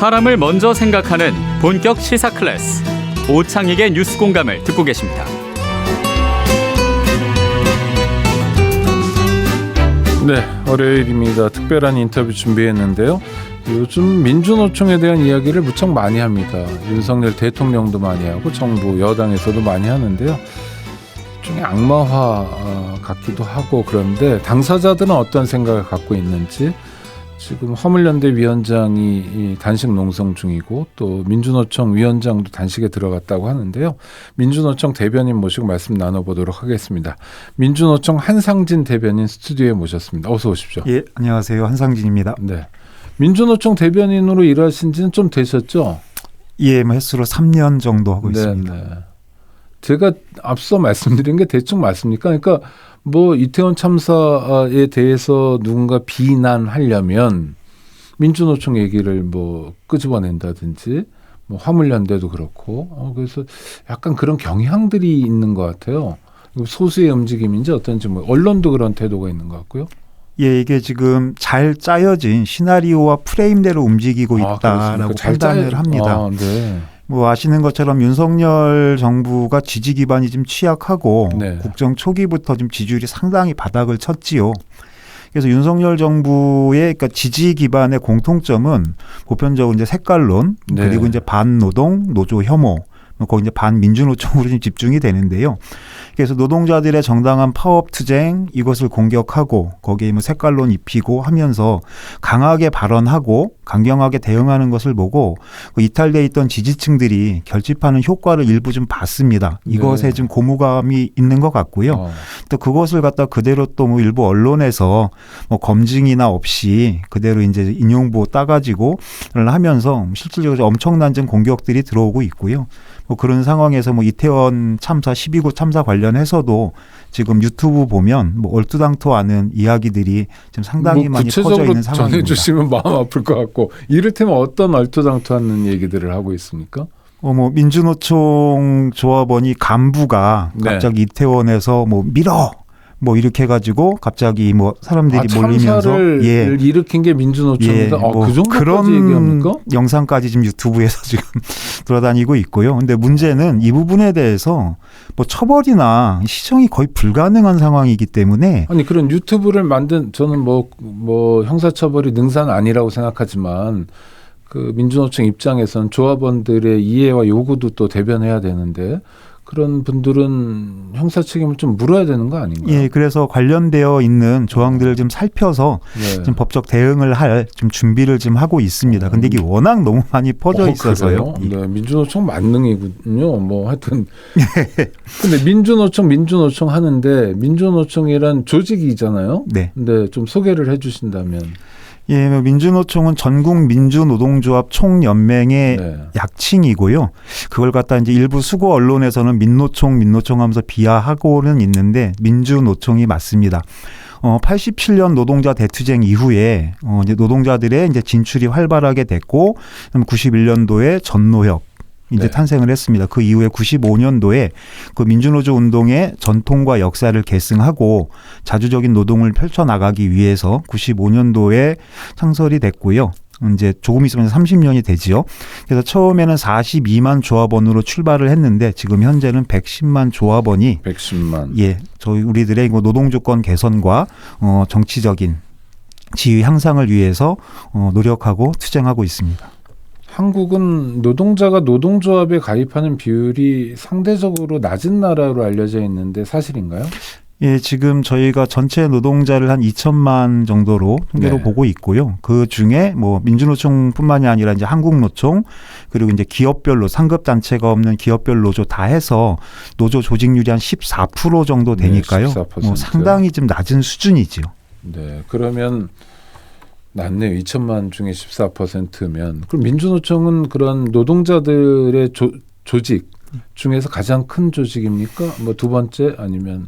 사람을 먼저 생각하는 본격 시사 클래스 오창익의 뉴스 공감을 듣고 계십니다. 네, 월요일입니다. 특별한 인터뷰 준비했는데요. 요즘 민주노총에 대한 이야기를 무척 많이 합니다. 윤석열 대통령도 많이 하고 정부 여당에서도 많이 하는데요. 일종의 악마화 같기도 하고, 그런데 당사자들은 어떤 생각을 갖고 있는지, 지금 화물연대 위원장이 단식 농성 중이고 또 민주노총 위원장도 단식에 들어갔다고 하는데요. 민주노총 대변인 모시고 말씀 나눠보도록 하겠습니다. 민주노총 한상진 대변인 스튜디오에 모셨습니다. 어서 오십시오. 예, 안녕하세요. 한상진입니다. 네, 민주노총 대변인으로 일하신 지는 좀 되셨죠? 예, 횟수로 3년 정도 하고 있습니다. 네. 제가 앞서 말씀드린 게 대충 맞습니까? 그러니까 뭐 이태원 참사에 대해서 누군가 비난하려면 민주노총 얘기를 뭐 끄집어낸다든지, 뭐 화물연대도 그렇고, 그래서 약간 그런 경향들이 있는 것 같아요. 소수의 움직임인지 어떤지, 뭐 언론도 그런 태도가 있는 것 같고요. 예, 이게 지금 잘 짜여진 시나리오와 프레임대로 움직이고 있다라고 판단을 합니다. 네. 뭐 아시는 것처럼 윤석열 정부가 지지 기반이 좀 취약하고 네. 국정 초기부터 좀 지지율이 상당히 바닥을 쳤지요. 그래서 윤석열 정부의 그러니까 지지 기반의 공통점은 보편적으로 이제 색깔론, 네. 그리고 이제 반노동, 노조 혐오, 거기 이제 반민주노총으로 좀 집중이 되는데요. 그래서 노동자들의 정당한 파업 투쟁 이것을 공격하고 거기에 뭐 색깔론 입히고 하면서 강하게 발언하고 강경하게 대응하는 것을 보고 그 이탈돼 있던 지지층들이 결집하는 효과를 일부 좀 봤습니다. 이것에 네. 좀 고무감이 있는 것 같고요. 또 그것을 갖다 그대로 또 뭐 일부 언론에서 뭐 검증이나 없이 그대로 이제 인용보 따가지고 하면서 실질적으로 엄청난 좀 공격들이 들어오고 있고요. 뭐 그런 상황에서 뭐 이태원 참사 12구 참사 관련해서도 지금 유튜브 보면 뭐 얼토당토하는 이야기들이 지금 상당히 많이 퍼져 있는 상황입니다. 전해주시면 마음 아플 것 같고, 이를테면 어떤 얼토당토하는 얘기들을 하고 있습니까? 뭐 민주노총 조합원이 간부가 갑자기 이태원에서 뭐 밀어 뭐 이렇게 해가지고 갑자기 뭐 사람들이 몰리면서 참사를 일으킨 게 민주노총이다. 뭐 그 정도까지 그런 얘기합니까? 영상까지 지금 유튜브에서 지금 돌아다니고 있고요. 근데 문제는 이 부분에 대해서 뭐 처벌이나 시정이 거의 불가능한 상황이기 때문에, 아니 그런 유튜브를 만든, 저는 뭐 형사처벌이 능사는 아니라고 생각하지만 그 민주노총 입장에서는 조합원들의 이해와 요구도 또 대변해야 되는데, 그런 분들은 형사 책임을 좀 물어야 되는 거 아닌가요? 예, 그래서 관련되어 있는 조항들을 좀 살펴서 좀 법적 대응을 할 좀 준비를 좀 하고 있습니다. 근데 이게 워낙 너무 많이 퍼져 있어서요. 네, 민주노총 만능이군요. 뭐 하여튼. 근데 민주노총 하는데, 민주노총이란 조직이잖아요. 네. 근데 좀 소개를 해주신다면. 예, 민주노총은 전국 민주노동조합 총연맹의 약칭이고요. 그걸 갖다 이제 일부 수고 언론에서는 민노총 하면서 비하하고는 있는데 민주노총이 맞습니다. 87년 노동자 대투쟁 이후에 이제 노동자들의 이제 진출이 활발하게 됐고, 91년도에 전노협 이제 탄생을 했습니다. 그 이후에 95년도에 그 민주노조 운동의 전통과 역사를 계승하고 자주적인 노동을 펼쳐나가기 위해서 95년도에 창설이 됐고요. 이제 조금 있으면 30년이 되지요. 그래서 처음에는 42만 조합원으로 출발을 했는데 지금 현재는 110만 조합원이 110만. 예, 저희 우리들의 노동 조건 개선과 정치적인 지위 향상을 위해서 노력하고 투쟁하고 있습니다. 한국은 노동자가 노동조합에 가입하는 비율이 상대적으로 낮은 나라로 알려져 있는데 사실인가요? 예, 지금 저희가 전체 노동자를 한 2천만 정도로 통계로 보고 있고요. 그 중에 뭐 민주노총뿐만이 아니라 이제 한국노총, 그리고 이제 기업별로 상급 단체가 없는 기업별 노조 다 해서 노조 조직률이 한 14% 정도 되니까요. 네, 14%. 뭐 상당히 좀 낮은 수준이죠. 네, 그러면 낮네요. 2천만 중에 14%면. 그럼 민주노총은 그런 노동자들의 조직 중에서 가장 큰 조직입니까? 뭐 두 번째 아니면?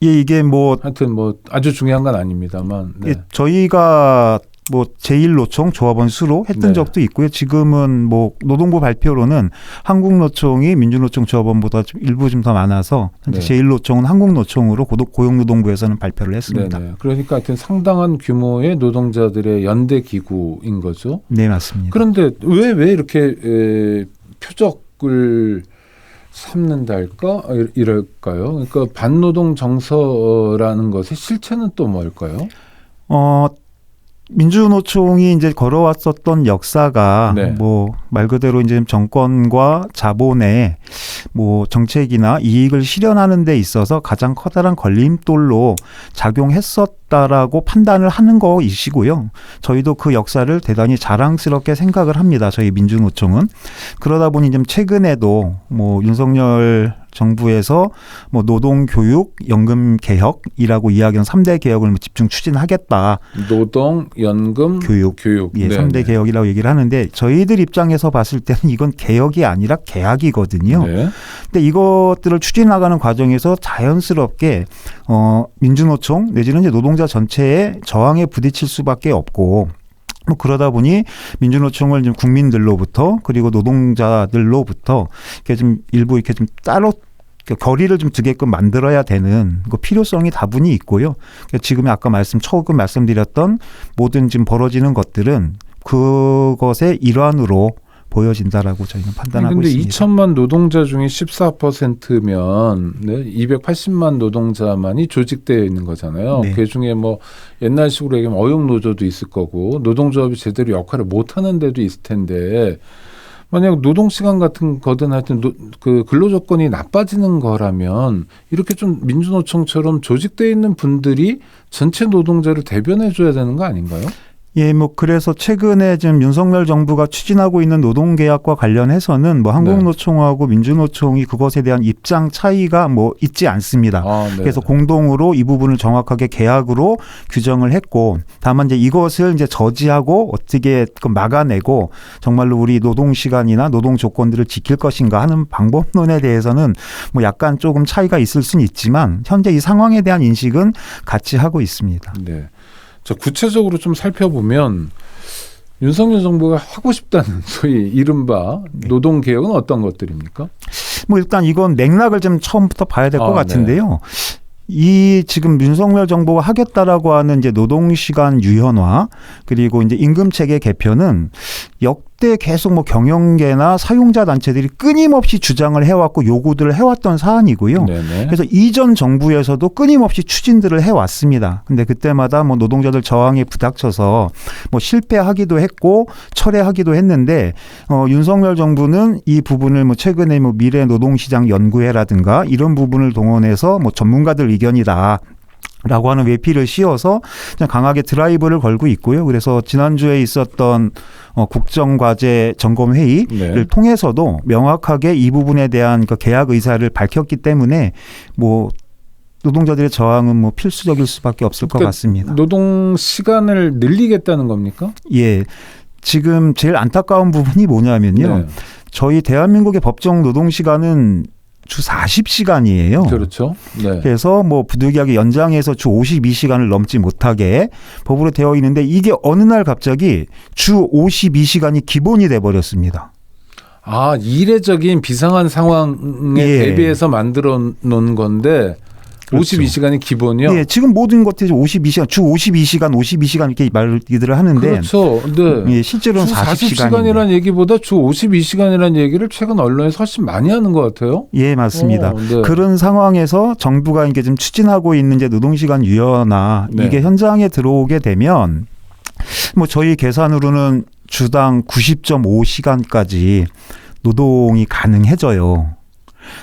예, 이게 뭐 하여튼 뭐 아주 중요한 건 아닙니다만. 네. 예, 저희가 뭐 제1노총 조합원 수로 했던 네. 적도 있고요. 지금은 뭐 노동부 발표로는 한국노총이 민주노총 조합원보다 좀 일부 좀 더 많아서 현재 네. 제1노총은 한국노총으로 고용노동부에서는 발표를 했습니다. 네네. 그러니까 하여튼 상당한 규모의 노동자들의 연대 기구인 거죠. 네, 맞습니다. 그런데 왜 이렇게 표적을 삼는다 할까? 이럴까요? 그러니까 반노동 정서라는 것의 실체는 또 뭘까요? 민주노총이 이제 걸어왔었던 역사가 네. 뭐 말 그대로 이제 정권과 자본의 뭐 정책이나 이익을 실현하는 데 있어서 가장 커다란 걸림돌로 작용했었다라고 판단을 하는 거이시고요. 저희도 그 역사를 대단히 자랑스럽게 생각을 합니다. 저희 민주노총은. 그러다 보니 좀 최근에도 뭐 윤석열 정부에서 뭐 노동, 교육, 연금 개혁이라고 이야기하는 3대 개혁을 뭐 집중 추진하겠다. 노동, 연금, 교육. 예, 네, 3대 네. 개혁이라고 얘기를 하는데 저희들 입장에서 봤을 때는 이건 개혁이 아니라 계약이거든요. 네. 근데 이것들을 추진하가는 과정에서 자연스럽게 민주노총 내지는 이제 노동자 전체의 저항에 부딪힐 수밖에 없고 뭐 그러다 보니 민주노총을 좀 국민들로부터 그리고 노동자들로부터 이렇게 좀 일부 이렇게 좀 따로 거리를 좀 두게끔 만들어야 되는 그 필요성이 다분히 있고요. 지금 아까 처음 말씀드렸던 모든 지금 벌어지는 것들은 그것의 일환으로 보여진다라고 저희는 판단하고 근데 있습니다. 2천만 노동자 중에 14%면 280만 노동자만이 조직되어 있는 거잖아요. 네. 그 중에 뭐 옛날식으로 얘기하면 어용노조도 있을 거고 노동조합이 제대로 역할을 못하는 데도 있을 텐데 만약 노동시간 같은 거든 하여튼 그 근로조건이 나빠지는 거라면 이렇게 좀 민주노총처럼 조직되어 있는 분들이 전체 노동자를 대변해 줘야 되는 거 아닌가요? 예, 뭐 그래서 최근에 지금 윤석열 정부가 추진하고 있는 노동계약과 관련해서는 뭐 한국노총하고 민주노총이 그것에 대한 입장 차이가 뭐 있지 않습니다. 네. 그래서 공동으로 이 부분을 정확하게 계약으로 규정을 했고, 다만 이제 이것을 이제 저지하고 어떻게 막아내고 정말로 우리 노동 시간이나 노동 조건들을 지킬 것인가 하는 방법론에 대해서는 뭐 약간 조금 차이가 있을 수는 있지만 현재 이 상황에 대한 인식은 같이 하고 있습니다. 네. 자, 구체적으로 좀 살펴보면 윤석열 정부가 하고 싶다는 소위 이른바 노동개혁은 어떤 것들입니까? 뭐 일단 이건 맥락을 좀 처음부터 봐야 될 것 같은데요. 네. 이 지금 윤석열 정부가 하겠다라고 하는 이제 노동시간 유연화 그리고 이제 임금체계 개편은 역대 계속 뭐 경영계나 사용자 단체들이 끊임없이 주장을 해왔고 요구들을 해왔던 사안이고요. 네네. 그래서 이전 정부에서도 끊임없이 추진들을 해왔습니다. 근데 그때마다 뭐 노동자들 저항에 부닥쳐서 뭐 실패하기도 했고 철회하기도 했는데 윤석열 정부는 이 부분을 뭐 최근에 뭐 미래 노동시장 연구회라든가 이런 부분을 동원해서 뭐 전문가들 의견이다. 라고 하는 외피를 씌워서 그냥 강하게 드라이브를 걸고 있고요. 그래서 지난주에 있었던 국정과제 점검회의를 통해서도 명확하게 이 부분에 대한 그 계약 의사를 밝혔기 때문에 뭐 노동자들의 저항은 뭐 필수적일 수밖에 없을 것 같습니다. 노동 시간을 늘리겠다는 겁니까? 예. 지금 제일 안타까운 부분이 뭐냐면요. 네. 저희 대한민국의 법정 노동 시간은 주 40시간이에요. 그렇죠. 네. 그래서 뭐 부득이하게 연장해서 주 52시간을 넘지 못하게 법으로 되어 있는데 이게 어느 날 갑자기 주 52시간이 기본이 돼 버렸습니다. 아, 이례적인 비상한 상황에 대비해서 만들어 놓은 건데 그렇죠. 52시간이 기본이요? 네, 지금 모든 것들이 52시간, 주 52시간 이렇게 말들을 하는데 그렇죠. 네. 예, 실제로는 주 40시간입니다. 40시간이라는 얘기보다 주 52시간이라는 얘기를 최근 언론에서 훨씬 많이 하는 것 같아요. 예, 맞습니다. 네. 그런 상황에서 정부가 이게 좀 추진하고 있는 이제 노동시간 유연화 이게 현장에 들어오게 되면 뭐 저희 계산으로는 주당 90.5시간까지 노동이 가능해져요.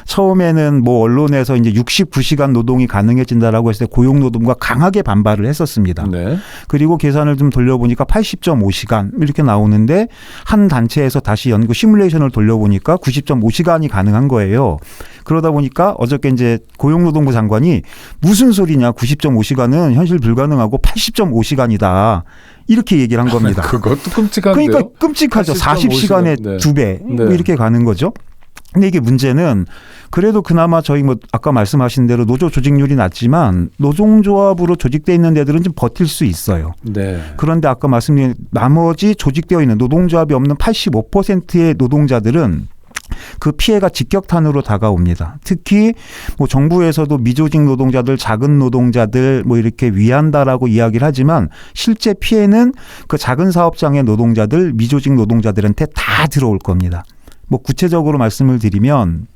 처음에는 뭐 언론에서 이제 69시간 노동이 가능해진다라고 했을 때 고용노동부가 강하게 반발을 했었습니다. 네. 그리고 계산을 좀 돌려보니까 80.5시간 이렇게 나오는데 한 단체에서 다시 연구 시뮬레이션을 돌려보니까 90.5시간이 가능한 거예요. 그러다 보니까 어저께 이제 고용노동부 장관이 무슨 소리냐 90.5시간은 현실 불가능하고 80.5시간이다. 이렇게 얘기를 한 겁니다. 그것도 끔찍한데요. 그러니까 끔찍하죠. 40시간의 네. 2배 네. 이렇게 가는 거죠. 근데 이게 문제는 그래도 그나마 저희 뭐 아까 말씀하신 대로 노조 조직률이 낮지만 노동조합으로 조직돼 있는 데들은 좀 버틸 수 있어요. 네. 그런데 아까 말씀드린 나머지 조직되어 있는 노동조합이 없는 85%의 노동자들은 그 피해가 직격탄으로 다가옵니다. 특히 뭐 정부에서도 미조직 노동자들, 작은 노동자들 뭐 이렇게 위한다라고 이야기를 하지만 실제 피해는 그 작은 사업장의 노동자들, 미조직 노동자들한테 다 들어올 겁니다. 뭐 구체적으로 말씀을 드리면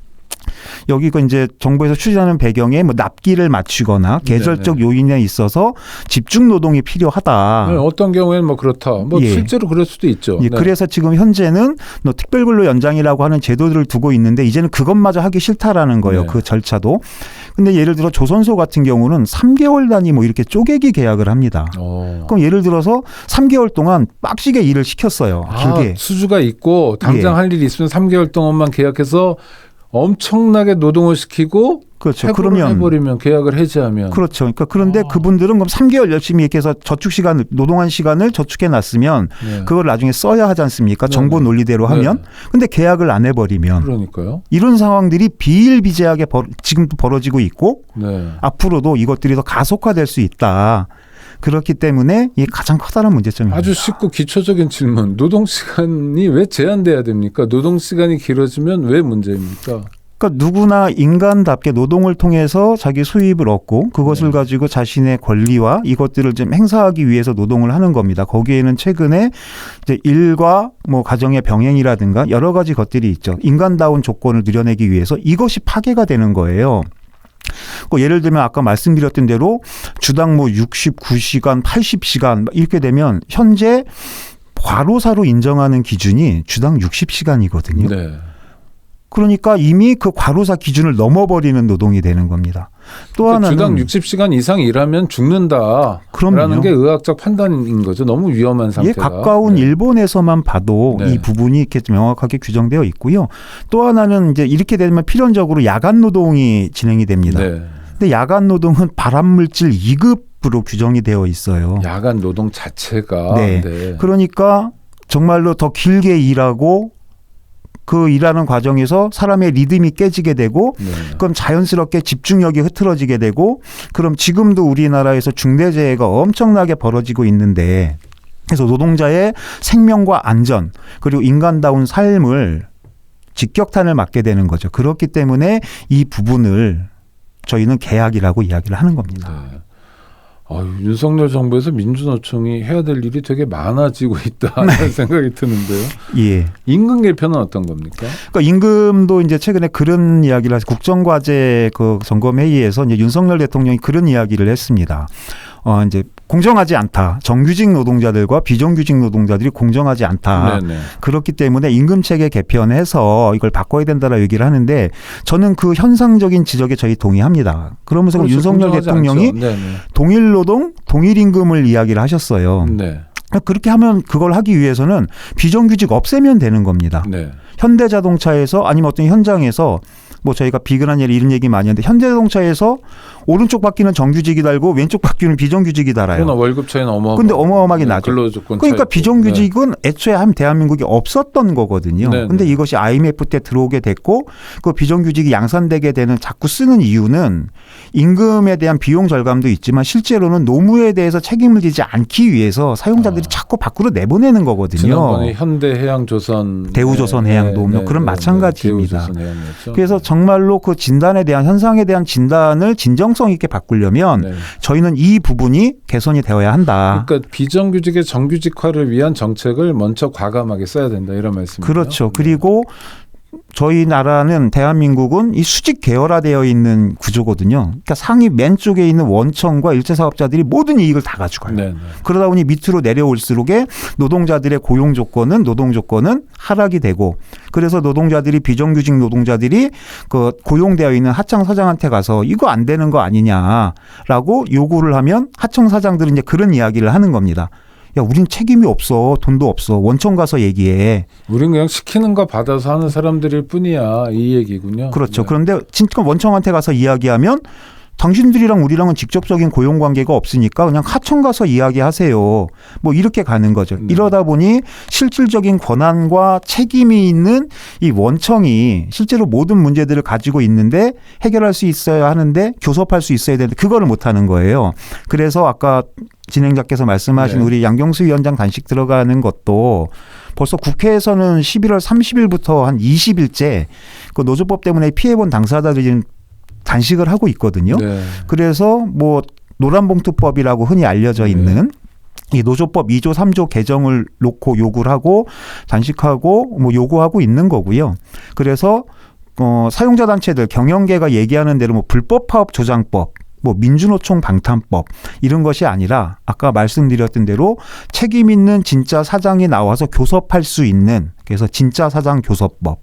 여기 그 이제 정부에서 추진하는 배경에 뭐 납기를 맞추거나 계절적 요인에 있어서 집중 노동이 필요하다. 네, 어떤 경우에는 뭐 그렇다. 뭐 예. 실제로 그럴 수도 있죠. 예, 네. 그래서 지금 현재는 뭐 특별근로 연장이라고 하는 제도들을 두고 있는데 이제는 그것마저 하기 싫다라는 거예요. 네. 그 절차도. 근데 예를 들어 조선소 같은 경우는 3개월 단위 뭐 이렇게 쪼개기 계약을 합니다. 그럼 예를 들어서 3개월 동안 빡시게 일을 시켰어요. 길게. 수주가 있고 당장 예. 할 일이 있으면 3개월 동안만 계약해서 엄청나게 노동을 시키고 그렇죠. 해고를 해버리면 계약을 해지하면 그렇죠. 그러니까 그런데 그분들은 그럼 3개월 열심히 이렇게 해서 저축 시간을 노동한 시간을 저축해 놨으면 네. 그걸 나중에 써야 하지 않습니까? 네. 정부 논리대로 하면. 네. 근데 계약을 안 해버리면 그러니까요. 이런 상황들이 비일비재하게 지금도 벌어지고 있고 네. 앞으로도 이것들이 더 가속화될 수 있다. 그렇기 때문에 이게 가장 커다란 문제점입니다. 아주 쉽고 기초적인 질문. 노동 시간이 왜 제한돼야 됩니까? 노동 시간이 길어지면 왜 문제입니까? 그러니까 누구나 인간답게 노동을 통해서 자기 수입을 얻고 그것을 가지고 자신의 권리와 이것들을 좀 행사하기 위해서 노동을 하는 겁니다. 거기에는 최근에 이제 일과 뭐 가정의 병행이라든가 여러 가지 것들이 있죠. 인간다운 조건을 누려내기 위해서 이것이 파괴가 되는 거예요. 예를 들면 아까 말씀드렸던 대로 주당 뭐 69시간, 80시간 이렇게 되면 현재 과로사로 인정하는 기준이 주당 60시간이거든요. 네. 그러니까 이미 그 과로사 기준을 넘어버리는 노동이 되는 겁니다. 또 하나는 주당 60시간 이상 일하면 죽는다라는 그럼요. 게 의학적 판단인 거죠. 너무 위험한 상태가. 이게 가까운 네. 일본에서만 봐도 네. 이 부분이 이렇게 명확하게 규정되어 있고요. 또 하나는 이제 이렇게 되면 필연적으로 야간 노동이 진행이 됩니다. 네. 근데 야간 노동은 발암물질 2급으로 규정이 되어 있어요. 야간 노동 자체가 네. 네. 그러니까 정말로 더 길게 일하고 그 일하는 과정에서 사람의 리듬이 깨지게 되고 네. 그럼 자연스럽게 집중력이 흐트러지게 되고 그럼 지금도 우리나라에서 중대재해가 엄청나게 벌어지고 있는데 그래서 노동자의 생명과 안전 그리고 인간다운 삶을 직격탄을 맞게 되는 거죠. 그렇기 때문에 이 부분을 저희는 계약이라고 이야기를 하는 겁니다. 네. 윤석열 정부에서 민주노총이 해야 될 일이 되게 많아지고 있다는 생각이 드는데요. 예. 임금 개편은 어떤 겁니까? 그러니까 임금도 이제 최근에 그런 이야기를 해서 국정과제 그 점검회의에서 이제 윤석열 대통령이 그런 이야기를 했습니다. 이제 공정하지 않다. 정규직 노동자들과 비정규직 노동자들이 공정하지 않다. 네네. 그렇기 때문에 임금 체계 개편해서 이걸 바꿔야 된다라고 얘기를 하는데 저는 그 현상적인 지적에 저희 동의합니다. 그러면서 그렇죠. 윤석열 공정하지 대통령이 않죠. 네네. 동일 노동, 동일 임금을 이야기를 하셨어요. 네. 그렇게 하면 그걸 하기 위해서는 비정규직 없애면 되는 겁니다. 네. 현대자동차에서 아니면 어떤 현장에서 뭐 저희가 비근한 일 이런 얘기 많이 하는데 현대자동차에서 오른쪽 바퀴는 정규직이 달고 왼쪽 바퀴는 비정규직이 달아요. 그러나 월급 차이는 근데 어마어마하게 나죠. 근로조건 그러니까 차이고. 비정규직은 애초에 한 대한민국이 없었던 거거든요. 네, 근데 네. 이것이 IMF 때 들어오게 됐고 그 비정규직이 양산되게 되는 자꾸 쓰는 이유는 임금에 대한 비용 절감도 있지만 실제로는 노무에 대해서 책임을 지지 않기 위해서 사용자들이 자꾸 밖으로 내보내는 거거든요. 지난번에 현대해양조선, 대우조선 해양도 그런 마찬가지입니다. 대우조선 해양이었죠. 그래서 정말로 그 진단에 대한 현상에 대한 진단을 진정성 있게 바꾸려면 네. 저희는 이 부분이 개선이 되어야 한다. 그러니까 비정규직의 정규직화를 위한 정책을 먼저 과감하게 써야 된다 이런 말씀이죠. 그렇죠. 그리고 저희 나라는 대한민국은 이 수직 계열화되어 있는 구조거든요. 그러니까 상위 맨 쪽에 있는 원청과 일체사업자들이 모든 이익을 다 가져가요. 네. 그러다 보니 밑으로 내려올수록에 노동자들의 고용 조건은 노동 조건은 하락이 되고 그래서 노동자들이 비정규직 노동자들이 그 고용되어 있는 하청 사장한테 가서 이거 안 되는 거 아니냐라고 요구를 하면 하청 사장들은 이제 그런 이야기를 하는 겁니다. 야, 우린 책임이 없어. 돈도 없어. 원청 가서 얘기해. 우린 그냥 시키는 거 받아서 하는 사람들일 뿐이야. 이 얘기군요. 그렇죠. 네. 그런데 진짜 원청한테 가서 이야기하면 당신들이랑 우리랑은 직접적인 고용 관계가 없으니까 그냥 하청 가서 이야기하세요. 뭐 이렇게 가는 거죠. 이러다 보니 실질적인 권한과 책임이 있는 이 원청이 실제로 모든 문제들을 가지고 있는데 해결할 수 있어야 하는데 교섭할 수 있어야 되는데 그거를 못 하는 거예요. 그래서 아까 진행자께서 말씀하신 네. 우리 양경수 위원장 단식 들어가는 것도 벌써 국회에서는 11월 30일부터 한 20일째 그 노조법 때문에 피해본 당사자들이 지금 단식을 하고 있거든요. 네. 그래서 뭐 노란봉투법이라고 흔히 알려져 있는 이 노조법 2조 3조 개정을 놓고 요구를 하고 단식하고 뭐 요구하고 있는 거고요. 그래서 사용자 단체들 경영계가 얘기하는 대로 뭐 불법 파업 조장법 뭐 민주노총 방탄법 이런 것이 아니라 아까 말씀드렸던 대로 책임 있는 진짜 사장이 나와서 교섭할 수 있는 그래서 진짜 사장 교섭법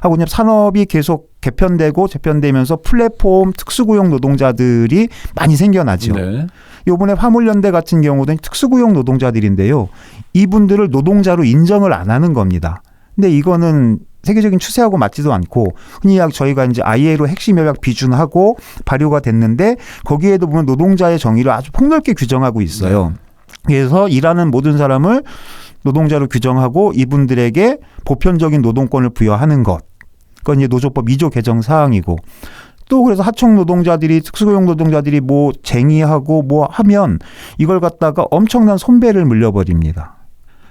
하고 그냥 산업이 계속 개편되고 재편되면서 플랫폼 특수고용 노동자들이 많이 생겨나죠. 네. 이번에 화물연대 같은 경우는 특수고용 노동자들인데요. 이분들을 노동자로 인정을 안 하는 겁니다. 근데 이거는 세계적인 추세하고 맞지도 않고 흔히 저희가 이제 ILO 핵심 협약 비준하고 발효가 됐는데 거기에도 보면 노동자의 정의를 아주 폭넓게 규정하고 있어요. 그래서 일하는 모든 사람을 노동자로 규정하고 이분들에게 보편적인 노동권을 부여하는 것. 그건 이제 노조법 2조 개정 사항이고 또 그래서 하청 노동자들이 특수고용 노동자들이 뭐 쟁의하고 뭐 하면 이걸 갖다가 엄청난 손배를 물려버립니다.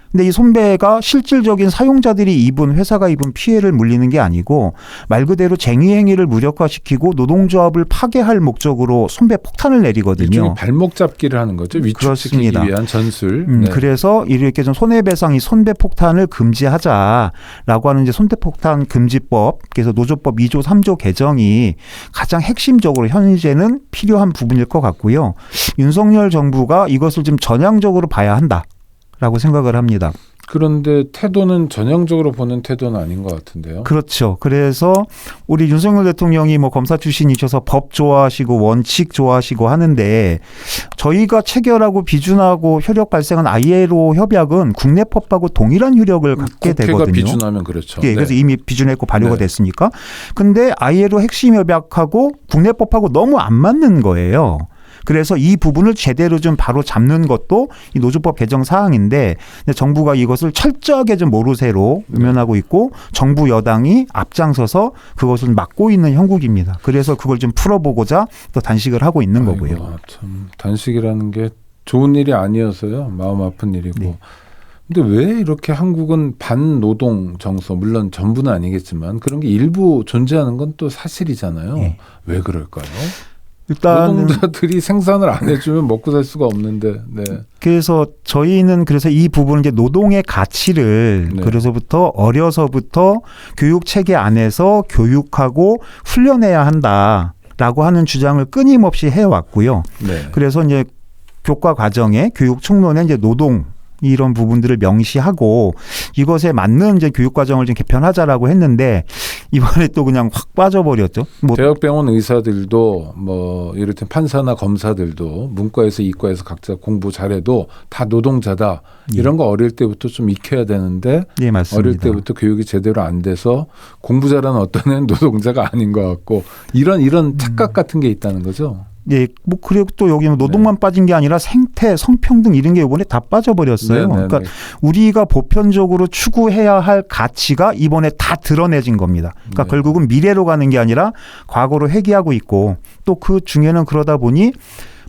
근데 이 손배가 실질적인 사용자들이 회사가 입은 피해를 물리는 게 아니고 말 그대로 쟁의 행위를 무력화시키고 노동조합을 파괴할 목적으로 손배 폭탄을 내리거든요. 일종의 발목 잡기를 하는 거죠. 위축시키기 위한 전술. 네. 그래서 이렇게 좀 손해배상 이 손배 폭탄을 금지하자라고 하는 이제 손배폭탄 금지법, 그래서 노조법 2조 3조 개정이 가장 핵심적으로 현재는 필요한 부분일 것 같고요. 윤석열 정부가 이것을 좀 전향적으로 봐야 한다. 라고 생각을 합니다. 그런데 태도는 전형적으로 보는 태도는 아닌 것 같은데요. 그렇죠. 그래서 우리 윤석열 대통령이 뭐 검사 출신이셔서 법 좋아하시고 원칙 좋아하시고 하는데 저희가 체결하고 비준하고 효력 발생한 ILO 협약은 국내 법하고 동일한 효력을 갖게 되거든요. 국회가 비준하면 그렇죠. 예, 그래서 네. 이미 비준했고 발효가 네. 됐으니까. 근데 ILO 핵심 협약하고 국내 법하고 너무 안 맞는 거예요. 그래서 이 부분을 제대로 좀 바로 잡는 것도 이 노조법 개정 사항인데 정부가 이것을 철저하게 좀 모르쇠로 외면하고 있고 정부 여당이 앞장서서 그것을 막고 있는 형국입니다. 그래서 그걸 좀 풀어보고자 또 단식을 하고 있는 거고요. 참 단식이라는 게 좋은 일이 아니어서요. 마음 아픈 일이고. 네. 근데 왜 이렇게 한국은 반노동 정서, 물론 전부는 아니겠지만 그런 게 일부 존재하는 건 또 사실이잖아요. 네. 왜 그럴까요? 일단 노동자들이 생산을 안 해주면 먹고 살 수가 없는데. 네. 그래서 저희는 그래서 이 부분은 이제 노동의 가치를 네. 그래서부터 어려서부터 교육 체계 안에서 교육하고 훈련해야 한다라고 하는 주장을 끊임없이 해왔고요. 네. 그래서 이제 교과 과정에 교육 총론에 이제 노동 이런 부분들을 명시하고 이것에 맞는 이제 교육 과정을 좀 개편하자라고 했는데 이번에 또 그냥 확 빠져버렸죠. 뭐 대학병원 의사들도 뭐 이를테면 판사나 검사들도 문과에서 이과에서 각자 공부 잘해도 다 노동자다. 이런 거 어릴 때부터 좀 익혀야 되는데 예, 맞습니다. 어릴 때부터 교육이 제대로 안 돼서 공부 잘하는 어떤 애는 노동자가 아닌 것 같고 이런 착각 같은 게 있다는 거죠. 예, 뭐 그리고 또 여기 노동만 빠진 게 아니라 생태, 성평등 이런 게 이번에 다 빠져버렸어요. 그러니까 우리가 보편적으로 추구해야 할 가치가 이번에 다 드러내진 겁니다. 그러니까 결국은 미래로 가는 게 아니라 과거로 회귀하고 있고 또 그 중에는 그러다 보니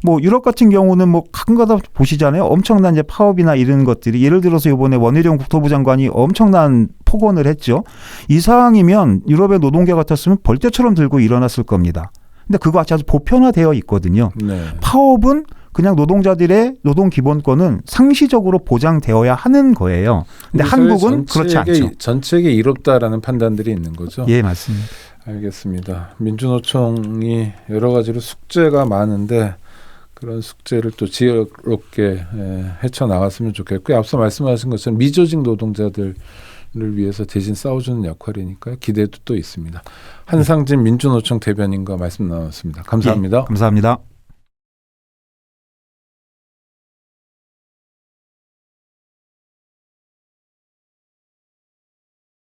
뭐 유럽 같은 경우는 뭐 가끔가다 보시잖아요. 엄청난 이제 파업이나 이런 것들이 예를 들어서 이번에 원희룡 국토부 장관이 엄청난 폭언을 했죠. 이 상황이면 유럽의 노동계 같았으면 벌떼처럼 들고 일어났을 겁니다. 근데 그거 아주 보편화되어 있거든요. 네. 파업은 그냥 노동자들의 노동 기본권은 상시적으로 보장되어야 하는 거예요. 근데 한국은 그렇지 않죠. 전체에게 이롭다라는 판단들이 있는 거죠. 예, 맞습니다. 알겠습니다. 민주노총이 여러 가지로 숙제가 많은데 그런 숙제를 또 지혜롭게 헤쳐나갔으면 좋겠고요. 앞서 말씀하신 것처럼 미조직 노동자들을 위해서 대신 싸워주는 역할이니까 기대도 또 있습니다. 한상진 민주노총 대변인과 말씀 나눴습니다. 감사합니다. 예, 감사합니다.